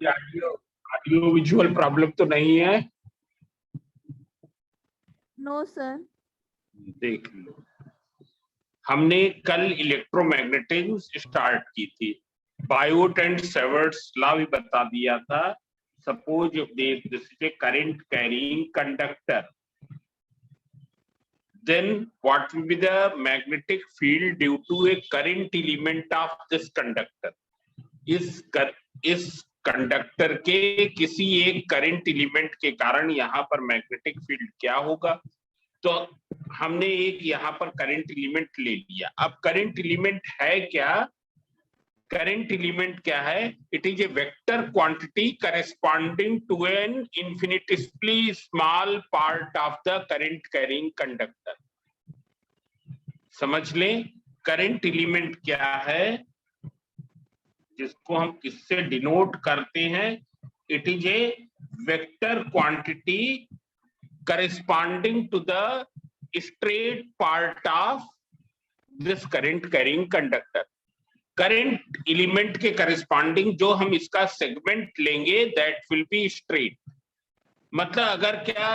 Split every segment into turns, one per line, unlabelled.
Audio audio visual problem तो नहीं है?
No sir.
देख लो, हमने कल इलेक्ट्रोमैग्नेटिज्म स्टार्ट की थी, बायोट एंड सेवर्ट्स लॉ भी बता दिया था। Suppose this is a current carrying conductor, then what will be the magnetic field due to a current element of this conductor? इस कंडक्टर के किसी एक करंट एलिमेंट के कारण यहाँ पर मैग्नेटिक फील्ड क्या होगा? तो हमने एक यहाँ पर करंट एलिमेंट ले लिया। अब करंट एलिमेंट है क्या? करंट एलिमेंट क्या है? It is a vector quantity corresponding to an infinitesimally small part of the current carrying conductor. समझ लें, करंट एलिमेंट क्या है जिसको हम किससे डिनोट करते हैं? It is a vector quantity corresponding to the straight part of this current carrying conductor. Current element के करस्पॉन्डिंग जो हम इसका सेगमेंट लेंगे दैट विल बी स्ट्रेट। मतलब अगर क्या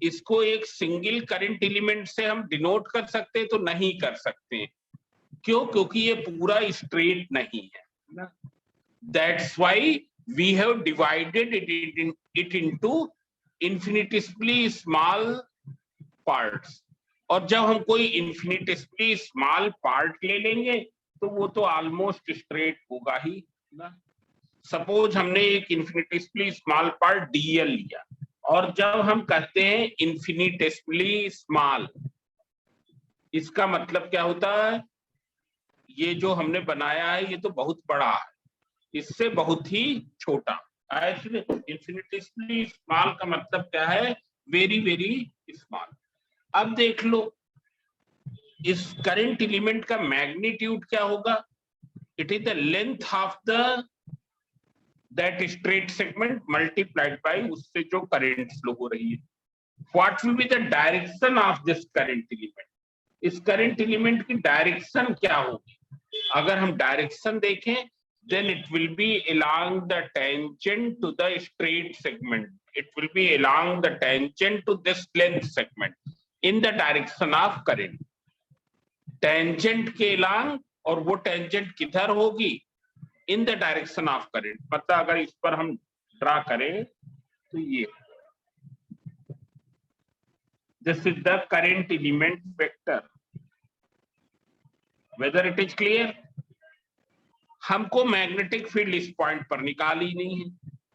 इसको एक सिंगल करंट एलिमेंट से हम डिनोट कर सकते हैं? तो नहीं कर सकते। क्यों? क्योंकि ये पूरा स्ट्रेट नहीं है। That's why we have divided it into infinitesimally small parts. और जब हम कोई इन्फिनिटिसली स्मॉल पार्ट ले लेंगे तो वो तो ऑलमोस्ट स्ट्रेट होगा ही ना। सपोज हमने एक इन्फिनिटिसली स्मॉल पार्ट डीएल लिया, और जब हम कहते हैं इन्फिनिटिसली स्मॉल, इसका मतलब क्या होता है? ये जो हमने बनाया है ये तो बहुत बड़ा है, इससे बहुत ही छोटा। इन्फिनिटिसली स्मॉल का मतलब क्या है? Very very small. अब देख लो इस करंट एलिमेंट का मैग्नीट्यूड क्या होगा? It is the length of the that straight segment multiplied by उससे जो करंट फ्लो हो रही है। What will be the direction of this current element? इस करंट एलिमेंट की डायरेक्शन क्या होगी? अगर हम डायरेक्शन देखें, then it will be along the tangent to the straight segment. It will be along the tangent to this length segment in the direction of current. Tangent के along, और वो tangent किधर होगी? In the direction of current. मतलब अगर इस पर हम ड्रा करें तो ये, this is the current element vector. Whether it is clear? हमको मैग्नेटिक फील्ड इस पॉइंट पर निकाली नहीं है,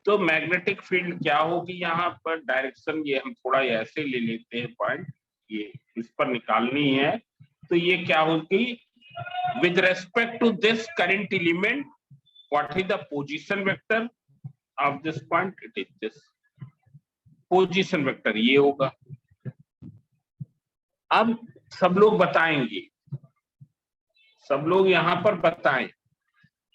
तो मैग्नेटिक फील्ड क्या होगी? यहाँ पर डायरेक्शन ये हम थोड़ा ऐसे ले लेते हैं पॉइंट, ये इस पर निकालनी है। तो ये क्या होगी? With respect to this current element, what is the position vector of this point? It is this position vector, ये होगा। अब सब लोग बताएंगे, सब लोग यहाँ पर बताएं,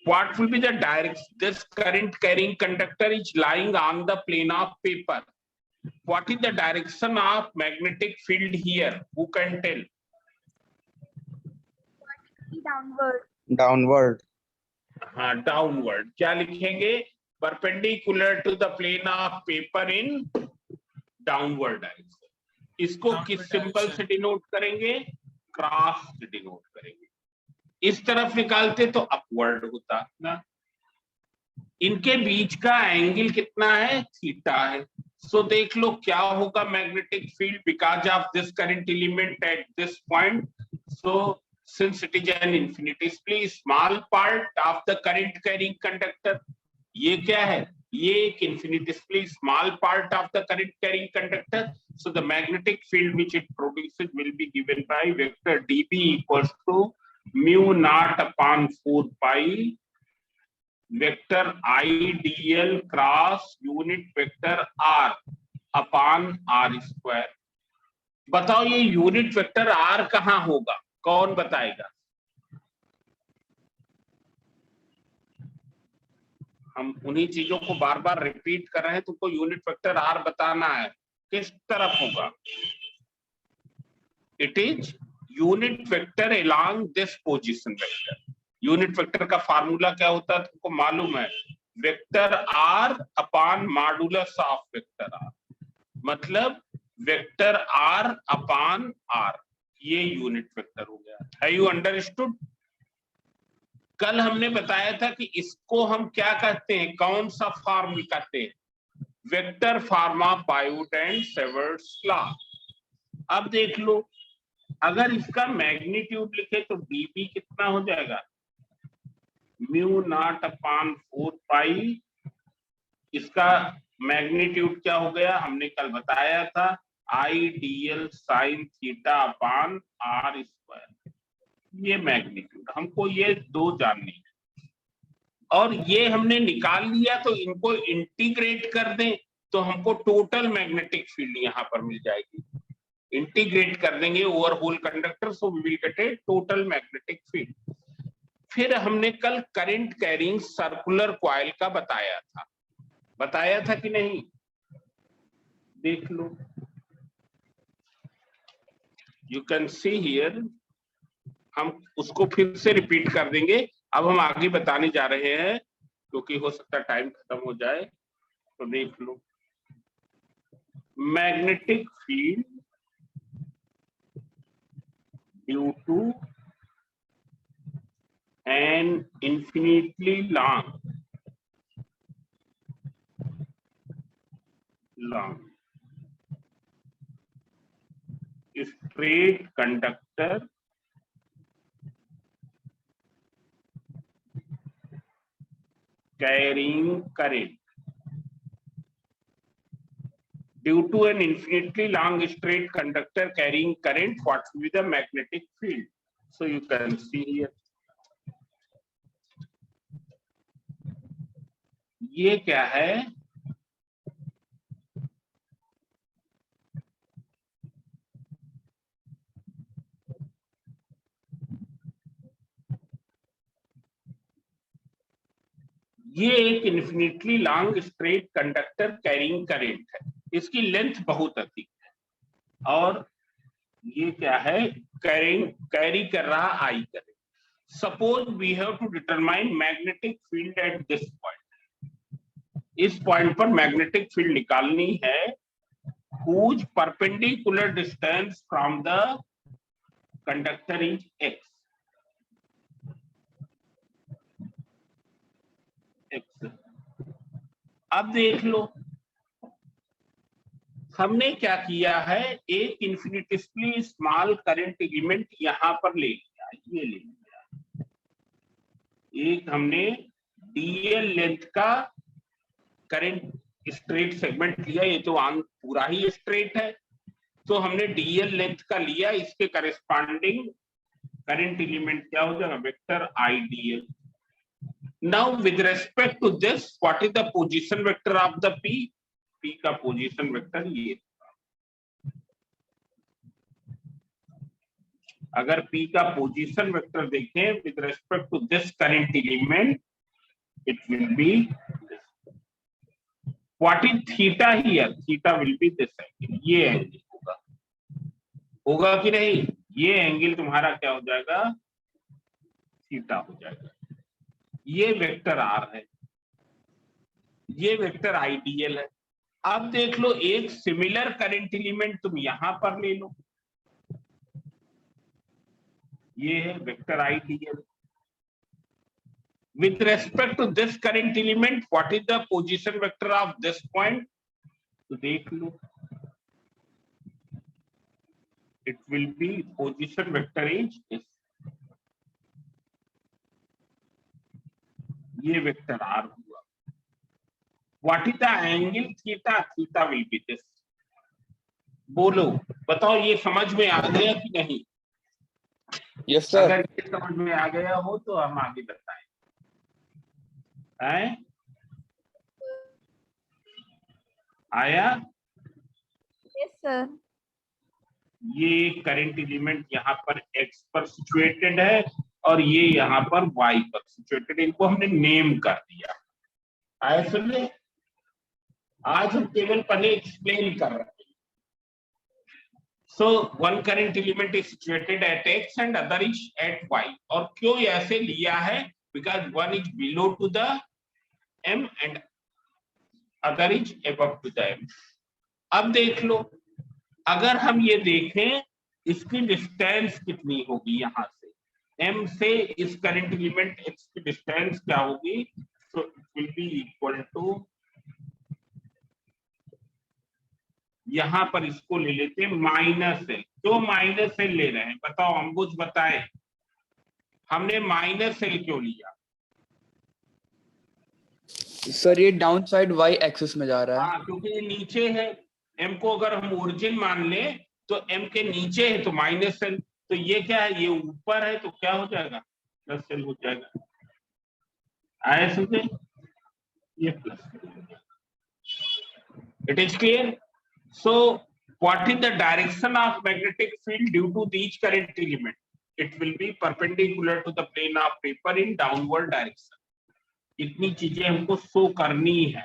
what will be the direction? This current carrying conductor is lying on the plane of paper. What is the direction of magnetic field here? Who can tell?
Downward.
Downward.
हाँ, downward. क्या लिखेंगे? Perpendicular to the plane of paper in downward direction. इसको किस symbol से denote करेंगे? Cross से denote करेंगे। इस तरफ निकालते तो अपवर्ड होता ना। इनके बीच का एंगल कितना है? थीटा है। सो देख लो क्या होगा magnetic field because of this current element at this point. So since it is an infinitesimally small part of the current carrying conductor, ये क्या है? ये एक infinitesimally small part of the current carrying conductor. So the magnetic field which it produces will be given by vector dB equals to mu naught upon 4 pi vector IDL cross unit vector R upon R square। बताओ ये unit vector R कहाँ होगा? कौन बताएगा? हम उन्हीं चीजों को बार बार रिपीट कर रहे हैं, तुमको यूनिट वेक्टर R बताना है। किस तरफ होगा? It is unit vector along this position vector. Unit vector का फार्मूला क्या होता है तुमको मालूम है? Vector r upon modulus of vector r, मतलब वेक्टर आर अपॉन आर, ये यूनिट वेक्टर हो गया। है यू अंडरस्टूड? कल हमने बताया था कि इसको हम क्या कहते हैं, कौन सा फॉर्म कहते हैं, vector form of Biot and Savart's law. अब देख लो, अगर इसका मैग्नीट्यूड लिखे तो dB कितना हो जाएगा, म्यू नॉट अपॉन 4 पाई, इसका मैग्नीट्यूड क्या हो गया, हमने कल बताया था, आई dl sign theta upon r square. ये मैग्नीट्यूड, हमको ये दो जाननी है, और ये हमने निकाल लिया तो इनको इंटीग्रेट कर दें तो हमको टोटल मैग्नेटिक फील्ड यहां पर मिल जाएगी। इंटीग्रेट कर देंगे over whole conductor, so we will get a total magnetic field. फिर हमने कल करंट कैरिंग सर्कुलर कॉइल का बताया था कि नहीं, देख लो, यू कैन सी हियर, हम उसको फिर से रिपीट कर देंगे। अब हम आगे बताने जा रहे हैं क्योंकि हो सकता है टाइम खत्म हो जाए, तो देख लो, magnetic field due to an infinitely long straight conductor carrying current, due to an infinitely long straight conductor carrying current, what will be the magnetic field? So you can see here, ये क्या है, ये एक infinitely long straight conductor carrying current है, इसकी length बहुत अधिक है, और ये क्या है, कैरी कर रहा I current. Suppose we have to determine magnetic field at this point, इस पॉइंट पर मैग्नेटिक फील्ड निकालनी है, whose perpendicular distance from the conductor is x। अब देख लो, हमने क्या किया है, एक इन्फिनिटिसली स्मॉल करंट एलिमेंट यहां पर ले लिया, ये ले लिया, एक हमने dl लेंथ का करंट स्ट्रेट सेगमेंट लिया, ये तो पूरा ही स्ट्रेट है, तो हमने dl लेंथ का लिया, इसके करस्पॉन्डिंग करंट एलिमेंट क्या हो जाएगा, vector I dl। Now with respect to this, what is the position vector of the P? P का पोजीशन वेक्टर ये, अगर P का पोजीशन वेक्टर देखें with respect to this current element, it will be this. What is theta here? Theta will be this angle, ये angle होगा कि नहीं, ये एंगल तुम्हारा क्या हो जाएगा, थीटा हो जाएगा। ये वेक्टर R है, ये वेक्टर आइडियल है। अब देख लो, एक सिमिलर करंट एलिमेंट तुम यहां पर ले लो, ये है vector ideal. With respect to this current element, what is the position vector of this point? तो देख लो, it will be position vector is this, ये वेक्टर R हुआ। What is the angle theta? Theta will be this। बोलो, बताओ ये समझ में आ गया कि नहीं?
Yes sir.
अगर ये समझ में आ गया हो तो हम आगे बताएं। आया?
Yes, sir.
ये करंट एलिमेंट यहाँ पर x पर सिचुएटेड है और ये यहाँ पर y पर सिचुएटेड, इनको हमने नेम कर दिया। आया सुन? आज हम केवल पहले एक्सप्लेन कर रहे हैं। So one current element is situated at x and other is at y। और क्यों ऐसे लिया है? Because one is below to the m and other is above to the m. अब देख लो, अगर हम ये देखें इसकी डिस्टेंस कितनी होगी, यहां से m से इस करंट एलिमेंट x की डिस्टेंस क्या होगी, so it will be equal to, यहां पर इसको ले लेते हैं माइनस एल। क्यों माइनस एल ले रहे हैं बताओ, अंबुज बताए हमने माइनस एल क्यों लिया?
सर ये डाउन साइड y एक्सिस में जा रहा है।
हाँ, क्योंकि ये नीचे है, m को अगर हम ओरिजिन मान ले तो m के नीचे है तो माइनस एल, तो ये क्या है, ये ऊपर है तो क्या हो जाएगा, प्लस एल हो जाएगा। आया समझे, ये plus it is clear. So what is the direction of magnetic field due to each current element? It will be perpendicular to the plane of paper in downward direction. इतनी चीजें हमको show करनी है,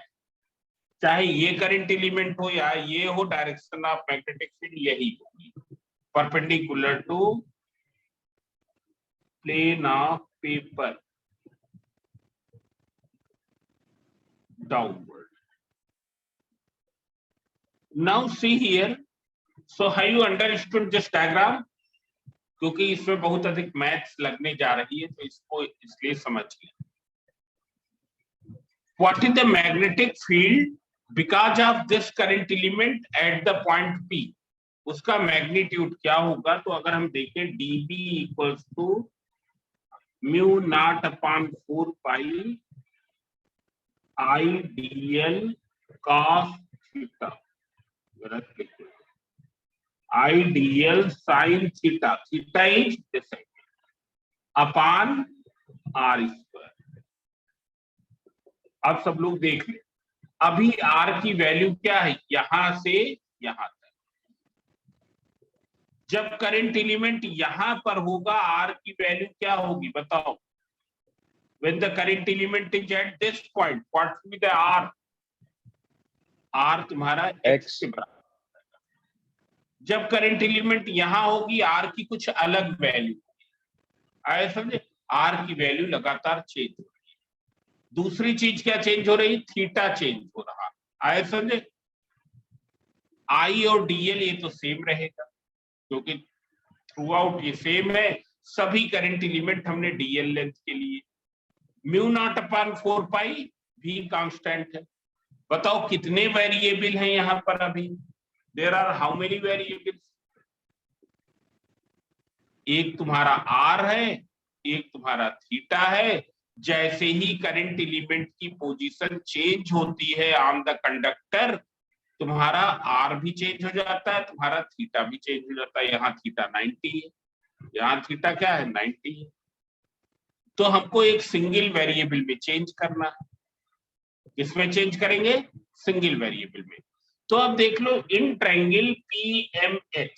चाहे ये करंट एलिमेंट हो या ये हो, डायरेक्शन ऑफ मैग्नेटिक फील्ड यही होगी, perpendicular to plane of paper downward. Now see here, so how you understood this diagram? क्योंकि इसमें बहुत अधिक मैथ्स लगने जा रही है तो इसको इसलिए समझ लें। What is the magnetic field because of this current element at the point P? उसका मैग्नीट्यूड क्या होगा? तो अगर हम देखें dB equals to mu naught upon 4 pi I dl cos theta, I dl sin theta, theta is this upon r square. अब सब लोग देख ले, अभी r की वैल्यू क्या है, यहां से यहां तक। जब करंट एलिमेंट यहां पर होगा r की वैल्यू क्या होगी बताओ? When the current element is at this point, what will be the r? r तुम्हारा x के बराबर। जब करंट एलिमेंट यहां होगी r की कुछ अलग वैल्यू, आया समझे? r की वैल्यू लगातार चेंज हो रही है। दूसरी चीज क्या चेंज हो रही? थीटा चेंज हो रहा, आया समझे? I और dl ये तो सेम रहेगा क्योंकि थ्रू आउट ये सेम है, सभी करंट एलिमेंट हमने dl लेंथ के लिए। म्यू नॉट अपॉन 4 पाई भी कांस्टेंट है। बताओ कितने वेरिएबल हैं यहां पर? अभी there are how many variables? एक तुम्हारा r है, एक तुम्हारा थीटा है। जैसे ही करंट एलिमेंट की पोजीशन चेंज होती है ऑन द कंडक्टर, तुम्हारा r भी चेंज हो जाता है, तुम्हारा थीटा भी चेंज हो जाता है। यहाँ थीटा 90 है, यहाँ थीटा क्या है 90 है। तो हमको एक सिंगल वेरिएबल में चेंज करना है। किसमें चेंज करेंगे? सिंगल वेरिएबल में। तो अब देख लो, in triangle PMX,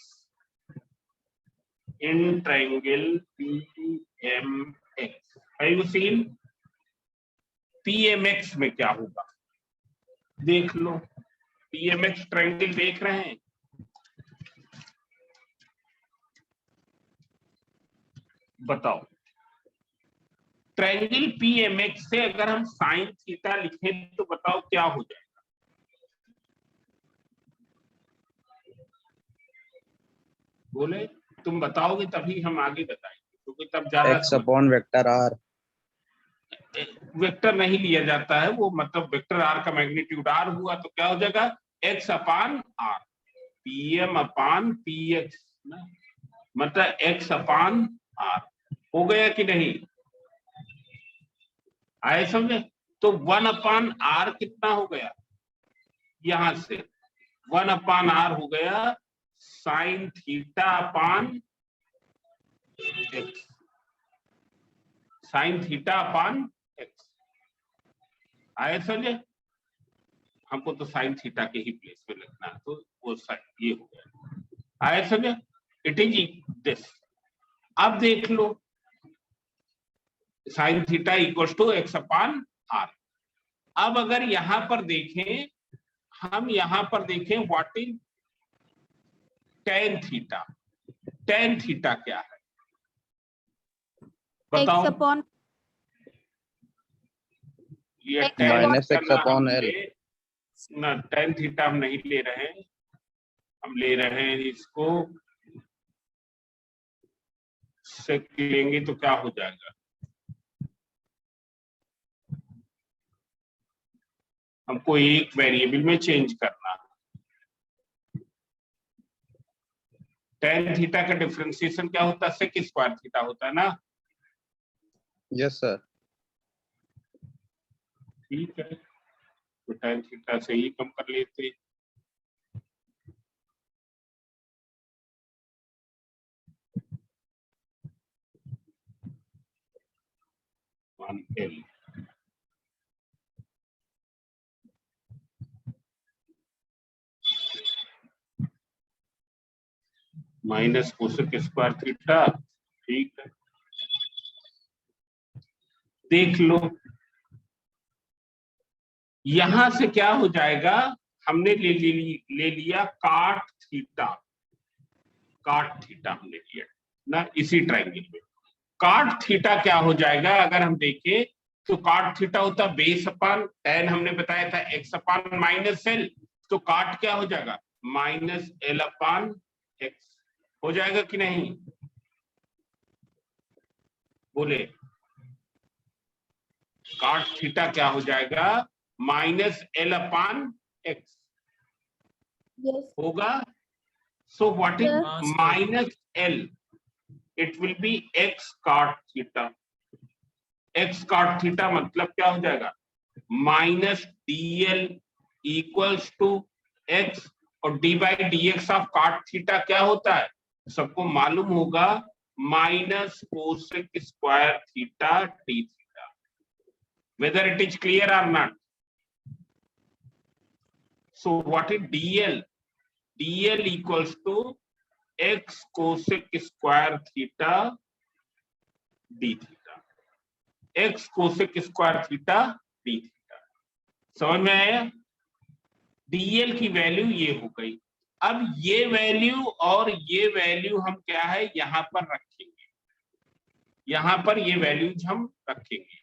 in triangle PMX, have you seen PMX में क्या होगा? देख लो, PMX ट्रायंगल देख रहे हैं? बताओ, ट्रायंगल PMX से अगर हम साइन थीटा लिखें तो बताओ क्या हो जाएगा? बोले, तुम बताओगे तभी हम आगे बताएंगे, क्योंकि तब ज्यादा
x upon vector r।
Vector नहीं लिया जाता है वो, मतलब वेक्टर r का मैग्नीट्यूड r हुआ तो क्या हो जाएगा? x upon r, pm upon px, मतलब x अपॉन r हो गया कि नहीं? आए समझे? तो 1 अपॉन r कितना हो गया? यहां से 1 अपॉन r हो गया sign theta upon x, sign theta upon x। आए समझे? हमको तो साइन थीटा के ही प्लेस में लिखना है, तो वो ये हो गया। आए समझे? It is this. अब देख लो, sine theta equals to x upon r। अब अगर यहां पर देखें, हम यहां पर देखें what is tan theta? Tan theta क्या है बताओ?
x अपॉन
ये
X
tan
minus
theta
x
ना
upon
हम
L.
ना tan थीटा हम नहीं ले रहे हैं, हम ले रहे हैं इसको sec लेंगे तो क्या हो जाएगा, हमको एक वेरिएबल में चेंज करना है। tan थीटा का डिफरेंशिएशन क्या होता है, sec स्क्वायर थीटा होता है ना।
Yes sir.
ठीक है, तो tan थीटा से ही कम कर लेते। L minus cosec square theta. ठीक है, देख लो यहां से क्या हो जाएगा, हमने ले लिया काट थीटा, काट थीटा हमने लिया ना इसी ट्रायंगल में। काट थीटा क्या हो जाएगा, अगर हम देखें तो काट थीटा होता बेस अपान tan, हमने बताया था x अपान माइनस एल, तो काट क्या हो जाएगा माइनस एल अपान एक्स हो जाएगा कि नहीं, बोले काट थीटा क्या हो जाएगा minus L upon X
Yes.
होगा। So what is
Sir.
Minus L, it will be X cot theta. X cot theta मतलब क्या हो जाएगा minus D L equals to X, और D by D X of cot theta क्या होता है, सबको मालूम होगा minus cosec square theta D theta. Whether it is clear or not. So what is DL, DL equals to X cosec square theta D theta, x cosec square theta D theta. समझ में आया, DL की value ये हो गई। अब ये value और ये वैल्यू हम क्या है यहां पर रखेंगे, यहां पर ये वैल्यूज हम रखेंगे,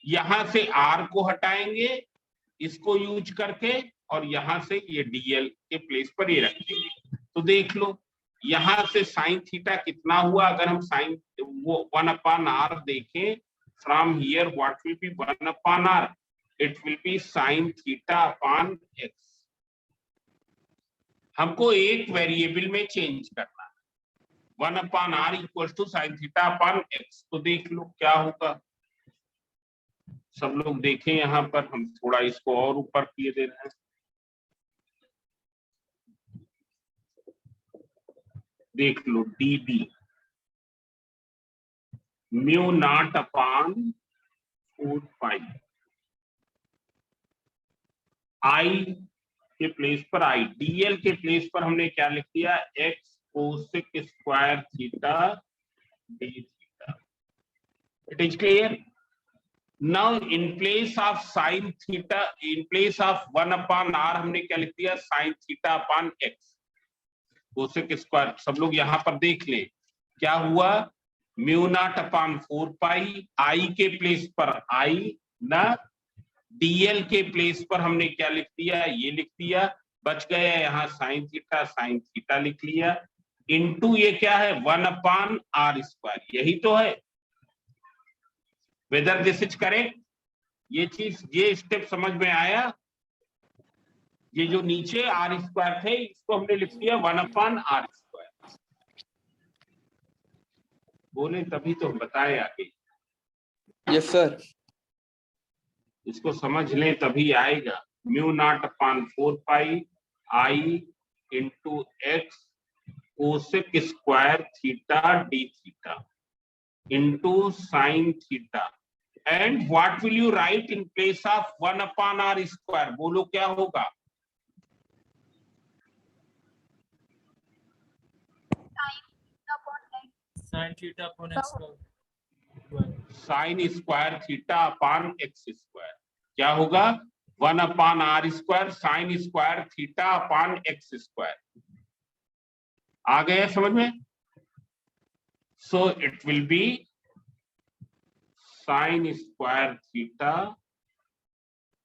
यहां से आर को हटाएंगे इसको यूज करके, और यहां से ये डीएल के प्लेस पर ये रखेंगे। तो देख लो यहां से साइन थीटा कितना हुआ, अगर हम साइन वो 1/r देखें, from here what will be 1/r, it will be sine theta upon x. हमको एक वेरिएबल में चेंज करना है, 1/r equal to sine theta upon x. तो देख लो क्या होगा, सब लोग देखें यहां पर, हम थोड़ा इसको और ऊपर किए दे रहे हैं। देख लो D B mu naught upon 4 pi, I के प्लेस पर आई, डीएल के प्लेस पर हमने क्या लिख दिया x cosec square theta D theta. It is clear. Now in place of sine theta, in place of 1/r हमने क्या लिख दिया sign theta upon x cosec square. सब लोग यहां पर देख ले क्या हुआ, mu naught upon 4 pi, I के प्लेस पर आई ना, डीएल के प्लेस पर हमने क्या लिख दिया ये लिख दिया, बच गया यहाँ साइन थीटा लिख लिया, इनटू ये क्या है 1/r स्क्वायर, यही तो है। वेदर दिस इज करेक्ट, ये चीज ये स्टेप समझ में आया। ये जो नीचे आर स्क्वायर थे इसको हमने लिख दिया 1/r स्क्वायर। बोले तभी तो हम बताए आगे,
यस सर।
इसको समझ लें तभी आएगा। Mu naught upon 4 pi I into X cosec square theta D theta into sine theta, and what will you write in place of 1/r square, बोलो क्या होगा,
sin theta upon x square.
Sine square theta upon X square, क्या होगा 1/r square sine square theta upon X square. आ गया समझ में। So it will be sine square theta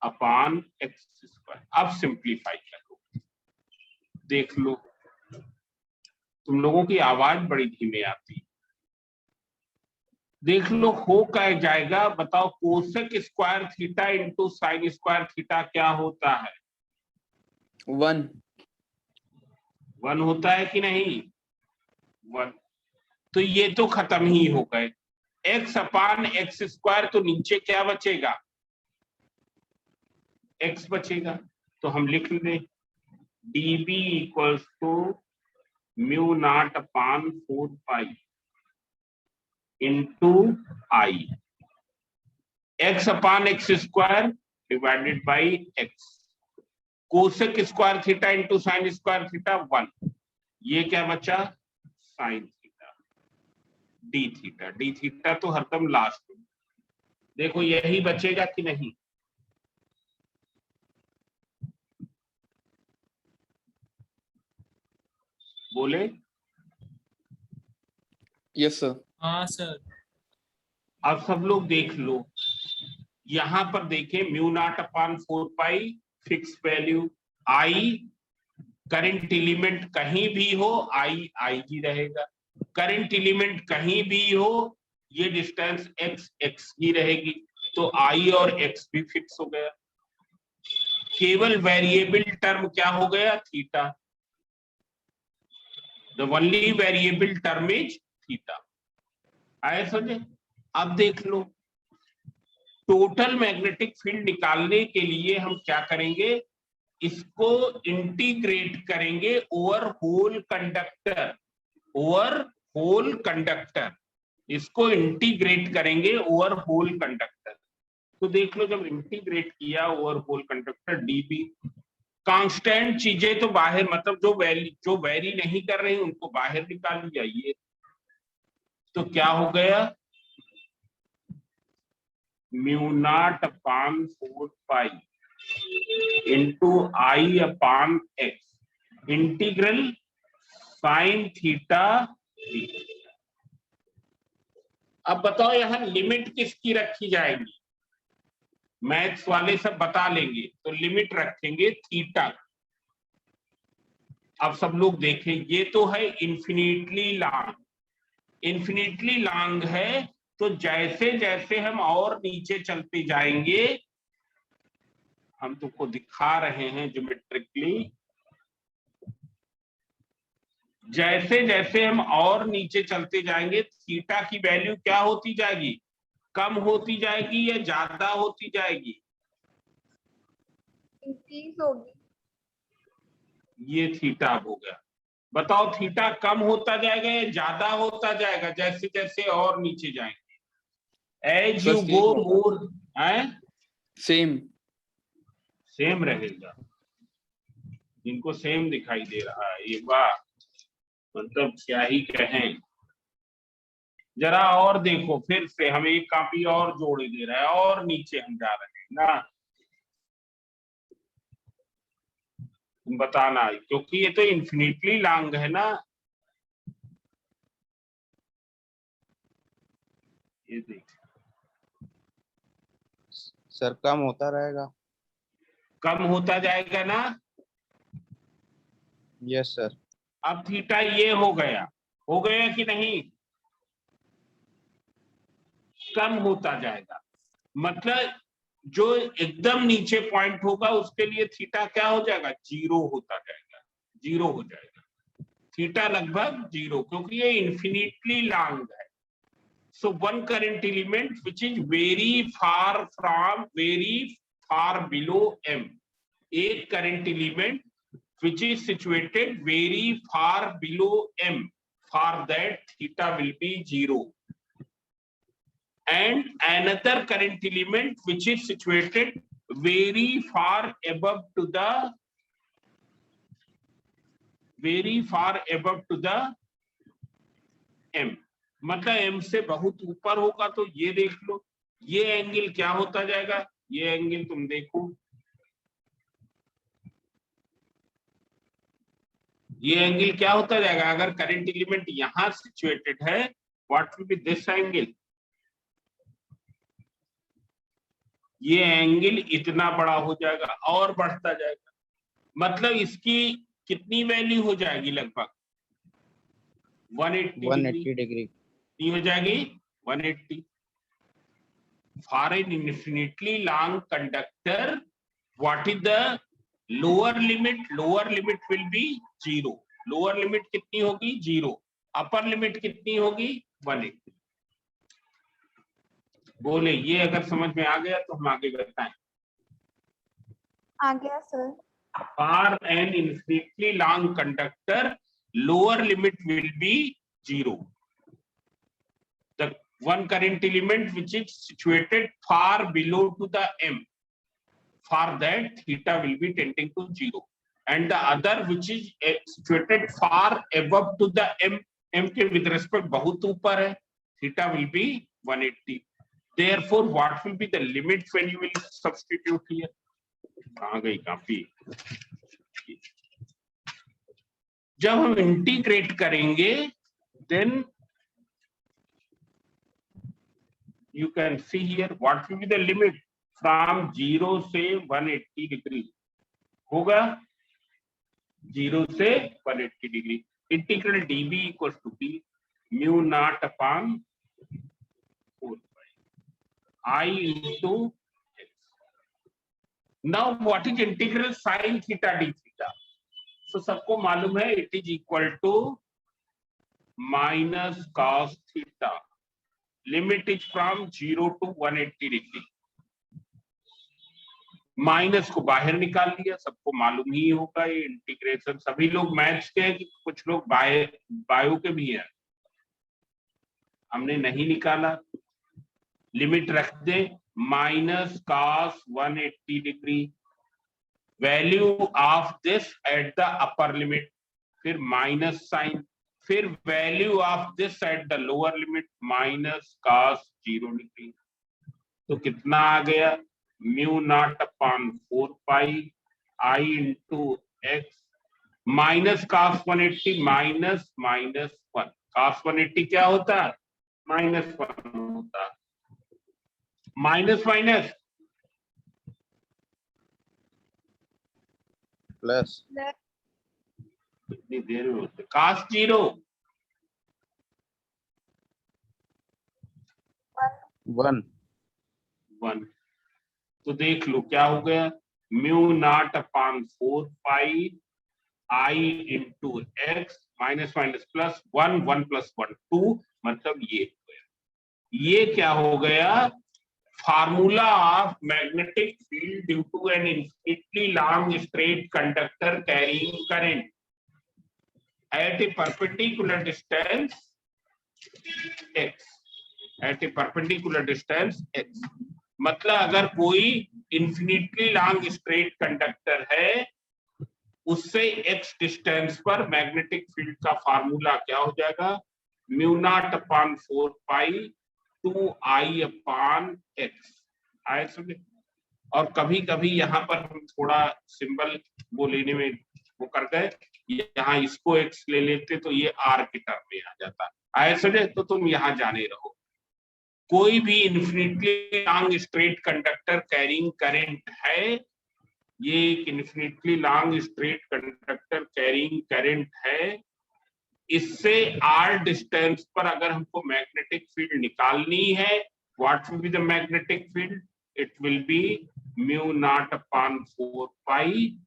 upon X square. अब सिंप्लीफाई करो, देख लो। तुम लोगों की आवाज बड़ी धीमे आती, देख लो हो क्या जाएगा। बताओ cosec square theta into sine square theta क्या होता है?
1।
1 होता है कि नहीं? 1। तो ये तो खत्म ही हो गए। एक्स अपान एक्स स्क्वायर, तो नीचे क्या बचेगा? एक्स बचेगा। तो हम लिख लें dB equals to mu naught upon 4 pi into I, x upon x square divided by x. Cosec square theta into sine square theta 1। ये क्या बचा? Sine theta D theta. D theta तो हरदम लास्ट में। देखो यही बचेगा कि नहीं? बोले।
Yes sir.
हाँ सर।
अब सब लोग देख लो, यहां पर देखें mu naught upon 4 pi fix value, I current element कहीं भी हो आई आई ही रहेगा, करंट एलिमेंट कहीं भी हो ये डिस्टेंस एक्स एक्स ही रहेगी। तो आई और एक्स भी फिक्स हो गया। केवल वेरिएबल टर्म क्या हो गया? Theta. The only variable term is theta. आए समझे? अब देख लो, टोटल मैग्नेटिक फील्ड निकालने के लिए हम क्या करेंगे? इसको इंटीग्रेट करेंगे over whole conductor. Over whole conductor, इसको इंटीग्रेट करेंगे ओवर होल कंडक्टर। तो देख लो, जब इंटीग्रेट किया over whole conductor dB, constant चीजें तो बाहर, मतलब जो वेरी नहीं कर रही उनको बाहर निकाल लिया। ये तो क्या हो गया? Mu naught upon 4 pi into I upon X integral sine theta D. अब बताओ यहां लिमिट किसकी रखी जाएगी? मैथ्स वाले सब बता लेंगे, तो लिमिट रखेंगे थीटा। अब सब लोग देखें, ये तो है इन्फिनिटली लॉन्ग। इन्फिनिटली लॉन्ग है, तो जैसे जैसे हम और नीचे चलते जाएंगे, हम तुमको दिखा रहे हैं ज्योमेट्रिकली, जैसे जैसे हम और नीचे चलते जाएंगे थीटा की वैल्यू क्या होती जाएगी? कम होती जाएगी या ज्यादा होती जाएगी?
इंक्रीज होगी।
ये थीटा अब हो गया। बताओ थीटा कम होता जाएगा या ज्यादा होता जाएगा जैसे जैसे और नीचे जाएंगे? As you go more,
same.
Same रहेगा। जिनको सेम दिखाई दे रहा है, ये वाह, मतलब क्या ही कहें। जरा और देखो, फिर से हमें एक कापी और जोड़े दे रहा है और नीचे हम जा रहे हैं ना। तुम बताना, क्योंकि ये तो इन्फिनिटली लॉन्ग है ना। ये देख,
सर कम होता रहेगा।
कम होता जाएगा ना।
Yes sir.
अब थीटा ये हो गया कि नहीं? कम होता जाएगा, मतलब जो एकदम नीचे पॉइंट होगा उसके लिए थीटा क्या हो जाएगा? जीरो होता जाएगा, जीरो हो जाएगा। थीटा लगभग जीरो, क्योंकि ये इन्फिनिटली लॉन्ग है। So one current element which is very far below M, एक current element which is situated very far below M, for that theta will be 0, and another current element which is situated very far above to the M, मतलब M से बहुत ऊपर होगा। तो ये देख लो, ये एंगल क्या होता जाएगा? ये एंगल तुम देखो, ये एंगल क्या होता जाएगा? अगर करंट एलिमेंट यहां सिचुएटेड है, what will B this angle? ये एंगल इतना बड़ा हो जाएगा और बढ़ता जाएगा, मतलब इसकी कितनी वैल्यू हो जाएगी? लगभग 180 डिग्री
180 डिग्री।
नहीं हो जाएगी 180। For an infinitely long conductor what is the lower limit? Lower limit will be 0। Lower limit कितनी होगी? 0। अपर लिमिट कितनी होगी? 180। बोले ये अगर समझ में आ गया तो हम आगे बताएं।
आ गया sir.
For an infinitely long conductor, lower limit will be 0. The one current element which is situated far below to the M, for that theta will be tending to 0. And the other which is situated far above to the M, M के with respect बहुत ऊपर है, theta will be 180. Therefore, what will be the limit when you will substitute here? कहाँ गई काफी? जब हम integrate करेंगे then you can see here what will be the limit from 0 से 180 डिग्री होगा, 0 से 180 degree. Integral dB equal to b mu naught upon 4 I into x। Now what is integral sine theta D theta? तो सबको मालूम है it is equal to minus cos theta. Limit is from 0 to 180 degree. Minus को बाहर निकाल लिया, सबको मालूम ही होगा ये इंटीग्रेशन। सभी लोग मैथ्स के हैं कि कुछ लोग बायो के भी हैं, हमने नहीं निकाला। लिमिट रख दे minus cos 180 degree, value of this at the upper limit, फिर माइनस साइन, फिर value of this at the lower limit minus cos 0 degree. तो कितना आ गया? Mu naught upon 4 pi I into X minus cos 180 minus minus 1। Cos 180 क्या होता है? Minus 1 होता है। माइनस माइनस
प्लस
कितनी देर में होते? कॉस 0
1।
1। तो देख लो क्या हो गया, mu naught upon 4 pi I into X minus minus plus 1 1 plus 1 2, मतलब ये हो गया। ये क्या हो गया? Formula of magnetic field due to an infinitely long straight conductor carrying current at a perpendicular distance x, at a perpendicular distance x। मतलब अगर कोई इन्फिनिटली लॉन्ग स्ट्रेट कंडक्टर है, उससे x डिस्टेंस पर मैग्नेटिक फील्ड का formula क्या हो जाएगा? म्यू नॉट अपॉन 4 पाई 2i अपॉन x। आए समझे? और कभी कभी यहाँ पर हम थोड़ा सिंबल वो लेने में वो कर गए, यहाँ इसको x ले लेते तो ये r के टर्म में आ जाता। आए समझे? तो तुम यहाँ जाने रहो। कोई भी infinitely long straight conductor carrying current है, ये एक infinitely long straight conductor carrying current है। इससे r डिस्टेंस पर अगर हमको मैग्नेटिक फील्ड निकालनी है, what will be the magnetic field? It will B mu naught upon 4 पाई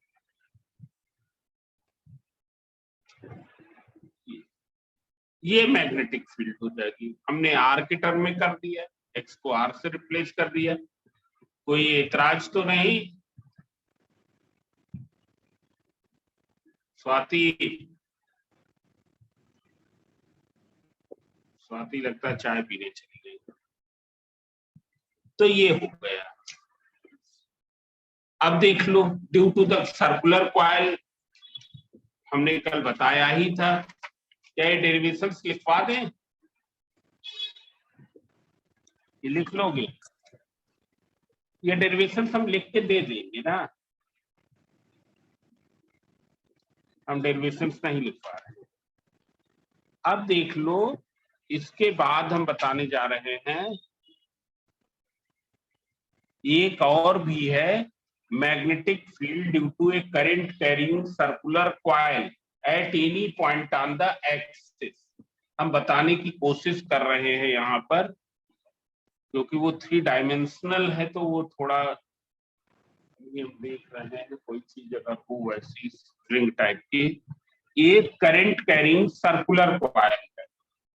ये मैग्नेटिक फील्ड हो जाएगी। हमने r के टर्म में कर दिया, x को r से रिप्लेस कर दिया। कोई एतराज तो नहीं? स्वाति लगता है चाय पीने चली गई। तो ये हो गया। अब देख लो, due to the circular coil हमने कल बताया ही था। क्या ये डेरिवेशंस लिखवा दें? ये लिख लोगे? ये डेरिवेशंस हम लिख के दे देंगे ना, हम डेरिवेशंस नहीं लिखवा रहे। अब देख लो, इसके बाद हम बताने जा रहे हैं एक और भी है, magnetic field due to a current carrying circular coil at any point on the axis. हम बताने की कोशिश कर रहे हैं यहाँ पर, क्योंकि वो 3 डायमेंशनल है, तो वो थोड़ा ये हम देख रहे हैं कोई चीज अगर हो वैसी स्ट्रिंग टाइप की। एक करंट कैरिंग सर्कुलर कॉइल है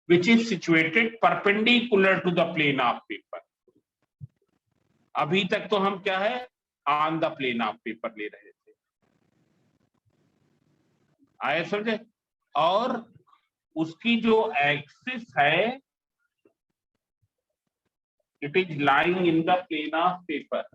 which is situated perpendicular to the plane of paper। अभी तक तो हम क्या है, on the plane of paper ले रहे थे, आए समझे। और उसकी जो एक्सिस है, it is lying in the plane of paper.